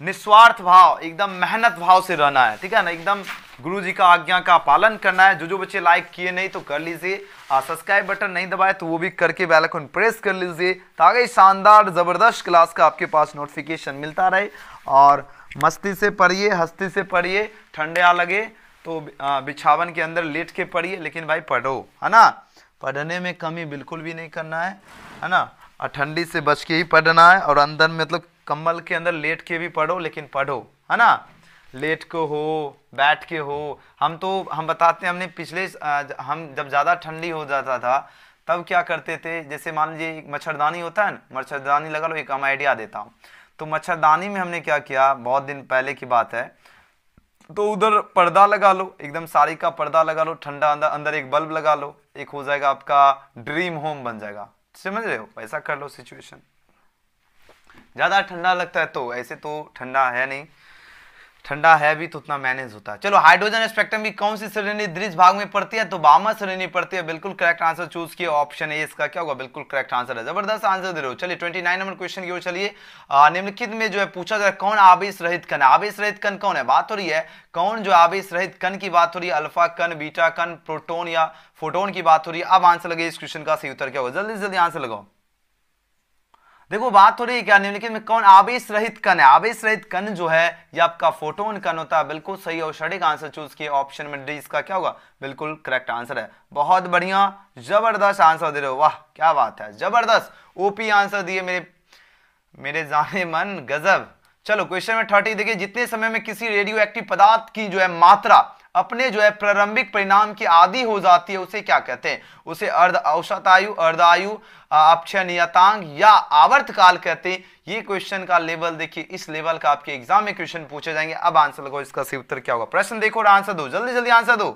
निस्वार्थ भाव, एकदम मेहनत भाव से रहना है, ठीक है ना। एकदम गुरु जी का आज्ञा का पालन करना है। जो बच्चे लाइक किए नहीं तो कर लीजिए, सब्सक्राइब बटन नहीं दबाए तो वो भी करके बेल आइकन प्रेस कर लीजिए, ताकि शानदार जबरदस्त क्लास का आपके पास नोटिफिकेशन मिलता रहे। और मस्ती से पढ़िए, हस्ती से पढ़िए, ठंडा लगे तो बिछावन के अंदर लेट के पढ़िए, लेकिन भाई पढ़ो, है ना। पढ़ने में कमी बिल्कुल भी नहीं करना है ना। और ठंडी से बच के ही पढ़ना है। और अंदर मतलब कम्बल के अंदर लेट के भी पढ़ो, लेकिन पढ़ो, है ना। लेट के हो, बैठ के हो। हम बताते हैं, हमने पिछले हम जब ज़्यादा ठंडी हो जाता था तब क्या करते थे, जैसे मान लीजिए मच्छरदानी होता है ना, मच्छरदानी लगा लो। एक हम आइडिया देता हूँ, तो मच्छरदानी में हमने क्या किया, बहुत दिन पहले की बात है, तो उधर पर्दा लगा लो, एकदम साड़ी का पर्दा लगा लो, ठंडा अंदर एक बल्ब लगा लो, एक हो जाएगा आपका ड्रीम होम बन जाएगा। समझ रहे हो, ऐसा कर लो सिचुएशन। ज़्यादा ठंडा लगता है तो, ऐसे तो ठंडा है नहीं, ठंडा है भी तो उतना मैनेज होता है। चलो हाइड्रोजन स्पेक्ट्रम की कौन सी श्रेणी दृश्य भाग में पड़ती है, तो बामा श्रेणी पड़ती है। बिल्कुल करेक्ट आंसर चूज किया, ऑप्शन ए इसका क्या होगा, बिल्कुल करेक्ट आंसर है। जबरदस्त आंसर दे रहे हो। चलिए 29 नंबर क्वेश्चन की ओर चलिए। निम्नलिखित में जो है पूछा जाए कौन आवेश रहित कण है। आवेश रहित कण कौन है, बात हो रही है कौन जो आवेश रहित कण की बात हो रही है, अल्फा कण, बीटा कण, प्रोटोन या फोटोन की बात हो रही है। अब आंसर लगे इस क्वेश्चन का सही उत्तर क्या होगा, जल्दी जल्दी आंसर लगाओ। देखो बात हो रही है क्या, निम्नलिखित में कौन आवेश रहित कण है। आवेश रहित कण जो है ये आपका फोटोन कण होता है। बिल्कुल सही और सटीक आंसर चूज किए, ऑप्शन में डी इसका क्या होगा, बिल्कुल करेक्ट आंसर है। बहुत बढ़िया, जबरदस्त आंसर दे रहे हो, वाह क्या बात है, जबरदस्त ओपी आंसर दिए मेरे जाने मन, गजब। चलो क्वेश्चन में 30 देखिए। जितने समय में किसी रेडियो एक्टिव पदार्थ की जो है मात्रा अपने जो है प्रारंभिक परिणाम की आदि हो जाती है उसे क्या कहते हैं, उसे अर्ध औसत आयु, अर्धायु, अपक्षय नियतांक या आवर्त काल कहते हैं। ये क्वेश्चन का लेवल देखिए, इस लेवल का आपके एग्जाम में क्वेश्चन पूछे जाएंगे। अब आंसर लगाओ, इसका सही उत्तर क्या होगा। प्रश्न देखो और आंसर दो, जल्दी जल्दी आंसर दो।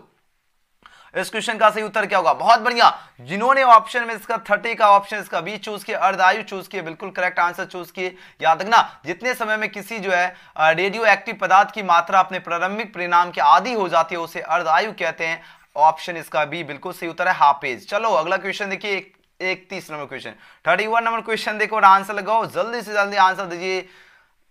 इस क्वेश्चन का सही उत्तर क्या होगा? बहुत बढ़िया, जिन्होंने ऑप्शन में इसका 30 का ऑप्शन इसका बी चूज किया, अर्धआयु चूज किए, बिल्कुल करेक्ट आंसर चूज किए। याद रखना, जितने समय में किसी जो है रेडियो एक्टिव पदार्थ की मात्रा अपने प्रारंभिक परिणाम के आदि हो जाती है उसे अर्धआयु कहते हैं। ऑप्शन इसका बी बिल्कुल सही उत्तर है, हाफ एज। चलो अगला क्वेश्चन देखिए, 31 नंबर क्वेश्चन, 31 नंबर क्वेश्चन देखो और आंसर लगाओ, जल्दी से जल्दी आंसर दीजिए।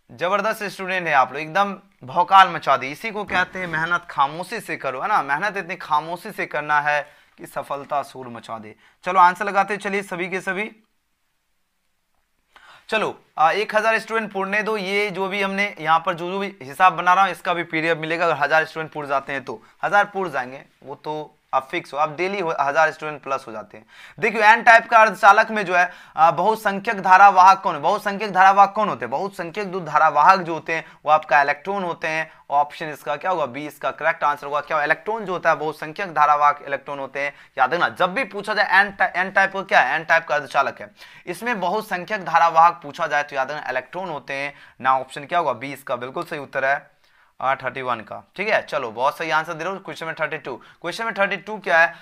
जबरदस्त स्टूडेंट है आप लोग, एकदम भौकाल मचा दी। इसी को कहते हैं मेहनत खामोशी से करो, है ना, मेहनत इतनी खामोशी से करना है कि सफलता शोर मचा दे। चलो आंसर लगाते चलिए सभी के सभी। चलो 1000 स्टूडेंट पूरने दो। ये जो भी हमने यहाँ पर जो भी हिसाब बना रहा हूँ इसका भी पीडीएफ मिलेगा। अगर 1000 स्टूडेंट पूर जाते हैं तो 1000 पूर जाएंगे, वो तो अब फिक्स हो, अब डेली 1000 स्टूडेंट प्लस हो जाते हैं। देखियो एन टाइप का अर्धचालक में जो है बहुसंख्यक धारावाहक कौन है? बहुसंख्यक धारावाहक कौन होते हैं? बहुसंख्यक जो धारावाहक जो होते हैं वो आपका इलेक्ट्रॉन होते हैं। ऑप्शन इसका क्या होगा? बी इसका करेक्ट आंसर होगा। क्या इलेक्ट्रॉन जो होता है बहुसंख्यक धारावाहक इलेक्ट्रॉन होते हैं। याद रखना, जब भी पूछा जाए एन टाइप का क्या है, एन टाइप का अर्धचालक है, इसमें बहुसंख्यक धारावाहक पूछा जाए तो याद रखना इलेक्ट्रॉन होते हैं ना। ऑप्शन क्या होगा? बी इसका बिल्कुल सही उत्तर है 31 का। ठीक है, चलो बहुत सही आंसर दे रहे हो। क्वेश्चन में 32, क्वेश्चन में 32 क्या है?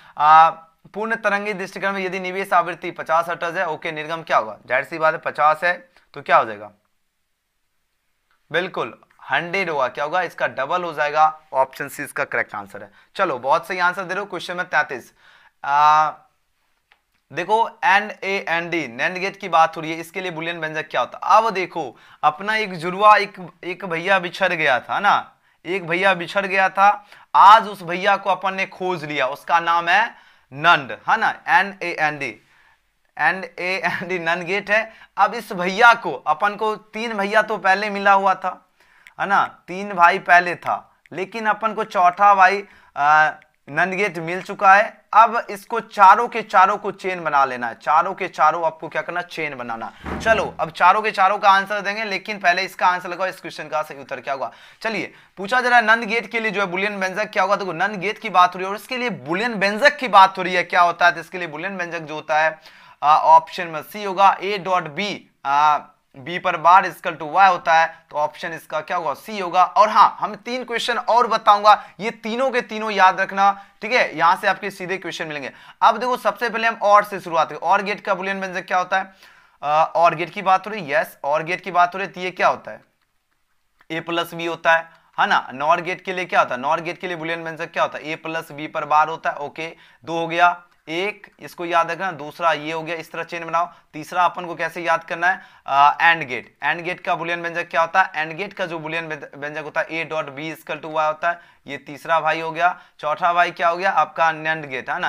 पूर्ण तरंगी दृष्टिकोण में यदि निवेश आवृत्ति 50 हर्ट्ज है, ओके, निर्गम क्या होगा? जाहिर सी बात है 50 है तो क्या हो जाएगा? बिल्कुल 100 होगा। क्या होगा? इसका डबल हो जाएगा। ऑप्शन सी इसका करेक्ट आंसर है। चलो बहुत सही आंसर दे रहे हो। क्वेश्चन में 33 देखो, and A and D NAND gate की बात हो रही है, इसके लिए बुलियन व्यंजक क्या होता है? अब देखो, अपना एक जुड़वा एक भैया बिछड़ गया था ना, एक भैया बिछड़ गया था, आज उस भैया को अपन ने खोज लिया, उसका नाम है नंद, है ना, and A and D, and A and D NAND gate है। अब इस भैया को अपन को 3 भैया तो पहले मिला हुआ था, है ना, 3 भाई पहले था, लेकिन अपन को चौथा भाई नंद गेट मिल चुका है। अब इसको चारों के चारों को चेन बना लेना है, चारों के चारों आपको क्या करना? चेन बनाना। चलो अब चारों के चारों का आंसर देंगे, लेकिन पहले इसका आंसर लगाओ। इस क्वेश्चन का सही उत्तर क्या होगा? चलिए पूछा जा रहा है नंद गेट के लिए जो है बुलियन व्यंजक क्या होगा? देखो नंद गेट की बात हो रही है और इसके लिए बुलियन व्यंजक की बात हो रही है, क्या होता है? तो इसके लिए बुलियन व्यंजक जो होता है ऑप्शन में सी होगा, ए डॉट बी, बी पर बार इक्वल टू वाई होता है, तो ऑप्शन इसका क्या होगा? सी होगा। और हाँ, हम 3 क्वेश्चन और बताऊंगा, ये तीनों के तीनों याद रखना, ठीक है, यहां से आपके सीधे क्वेश्चन मिलेंगे। अब देखो सबसे पहले हम और से शुरुआत करें। और गेट का बुलियन व्यंजक क्या होता है? और गेट की बात हो रही है, यस, और गेट की बात हो रही है, तो ये क्या होता है? ए प्लस बी होता है ना। नॉर गेट के लिए क्या होता है? नॉर गेट के लिए बुलियन व्यंजक क्या होता है? ए प्लस बी पर बार होता है। ओके, 2 हो गया, एक इसको याद रखना, दूसरा ये हो गया, इस तरह चेन बनाओ। तीसरा अपन को कैसे याद करना है? एंड गेट, एंड गेट का बुलियन व्यंजक क्या होता है? एंड गेट का जो बुलियन व्यंजक होता है A dot B equal to Y होता है। ये तीसरा भाई हो गया। चौथा भाई क्या हो गया? आपका नंद गेट, है ना,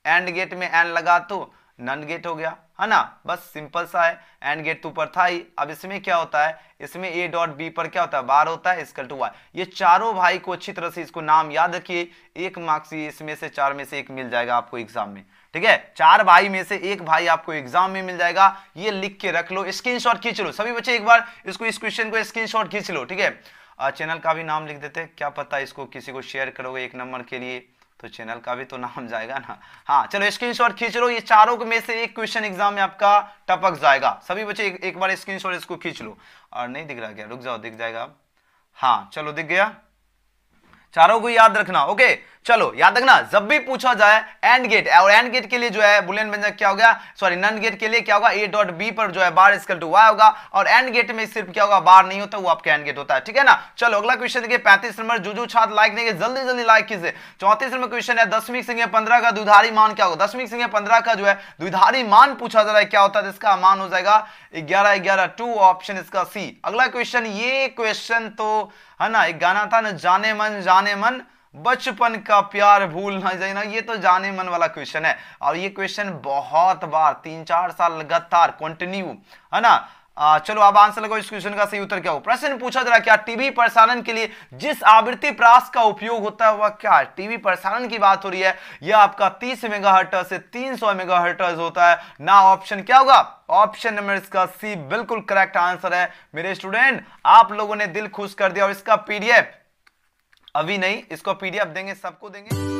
एंड गेट में एन लगा तो नंद गेट हो गया, है ना, बस सिंपल सा है। एंड गेट तो ऊपर था ही। अब इसमें क्या होता है? इसमें ए डॉट बी पर क्या होता है? बार होता है इक्वल टू वाई। ये चारों भाई को अच्छी तरह से इसको नाम याद रखिए। 1 मार्क्स इसमें से 4 में से 1 मिल जाएगा आपको एग्जाम में, ठीक है। 4 भाई में से 1 भाई आपको एग्जाम में मिल जाएगा। ये लिख के रख लो, स्क्रीनशॉट खींच लो सभी बच्चे, एक बार इसको, इस क्वेश्चन को स्क्रीनशॉट खींच लो, ठीक है। चैनल का भी नाम लिख देते, क्या पता इसको किसी को शेयर करोगे 1 नंबर के लिए तो चैनल का भी तो नाम जाएगा ना। हाँ चलो स्क्रीनशॉट खींच लो, ये चारों में से 1 क्वेश्चन एग्जाम में आपका टपक जाएगा। सभी बच्चे एक बार स्क्रीनशॉट इसको खींच लो। और नहीं दिख रहा क्या? रुक जाओ, दिख जाएगा अब। हाँ चलो दिख गया। चारों को याद रखना, ओके। चलो याद रखना, जब भी पूछा जाए एंड गेट, और एंड गेट के लिए जो है बुलियन व्यंजक क्या हो गया, सॉरी नंद गेट के लिए क्या होगा? ए डॉट बी पर जो है बार इक्वल टू वाई होगा। और एंड गेट में सिर्फ क्या होगा? बार नहीं होता, वो आपका एंड गेट होता है, ठीक है ना। चलो अगला क्वेश्चन देखिए 35 नंबर। जो छात्र लाइक देंगे जल्दी जल्दी लाइक कीजिए। 34 नंबर क्वेश्चन है 10वीं संख्या 15 का द्विधारी मान क्या होगा? 10वीं संख्या 15 का जो है द्विधारी मान पूछा जा रहा है, क्या होता है? इसका मान हो जाएगा 11 11 2, ऑप्शन इसका सी। अगला क्वेश्चन, ये क्वेश्चन तो है ना, एक गाना था ना, जाने मन बचपन का प्यार भूल ना जाना, ये तो जाने मन वाला क्वेश्चन है। और ये क्वेश्चन बहुत बार 3-4 साल लगातार कंटिन्यू, है ना। चलो अब आंसर लगाओ, इस क्वेश्चन का सही उत्तर क्या हो? प्रश्न पूछा जा रहा है क्या टीवी प्रसारण के लिए जिस आवृत्ति प्रास का उपयोग होता है वह क्या है? टीवी प्रसारण की बात हो रही है, यह आपका 30 मेगाहर्ट्ज से 300 मेगाहर्ट्ज होता है ना। ऑप्शन क्या होगा? ऑप्शन नंबर इसका सी बिल्कुल करेक्ट आंसर है। मेरे स्टूडेंट आप लोगों ने दिल खुश कर दिया। और इसका पीडीएफ अभी नहीं, इसको पीडीएफ देंगे, सबको देंगे।